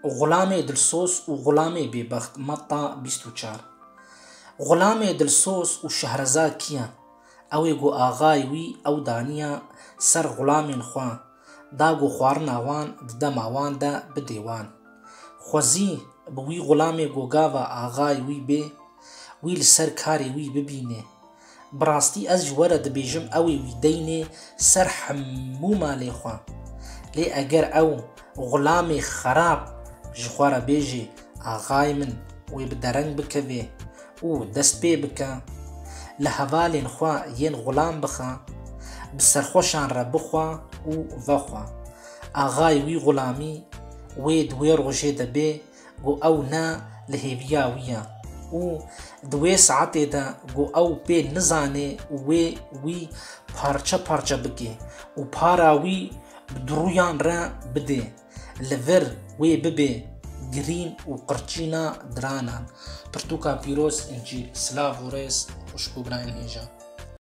غلام دلسوز و غلام بێبەخت مەتا 24. غلام دلسوز و شەهرەزاد کیە؟ ئەوێ گۆ ئاغای وی ئەو دانیە سەر غڵامێن خوا داگۆ خواردناوان ددە ماواندا بدێوان خۆزی بوی غلامێ گۆگاوە ئاغای وی بێ وی لەسەر کارێ وی ببینێ بڕاستی ئەس وەرە دەبێژم ئەوێ وی دەینێ سەر هەموو مالێخوا لێ ئەگەر ئەو غلامێ خەراب ji xwe re bêjê axayê min wê bi dereng bikeve û dest pê bike li hevalên xwe yên xulam bixe bi serxweşan re bixwe û vexwe axayê wî xulamî wê di wê rojê de bê got ew ne li hêviya wî ye û di wê saetê de got ew pê nizane û wê wî parça parça bike û para wî bi dirûyan re bide li vir wê bibe girîn û qirçîna diranan. Pirtûka pîroz, İncîl, silav û rêz, xweşbû birayên hêja.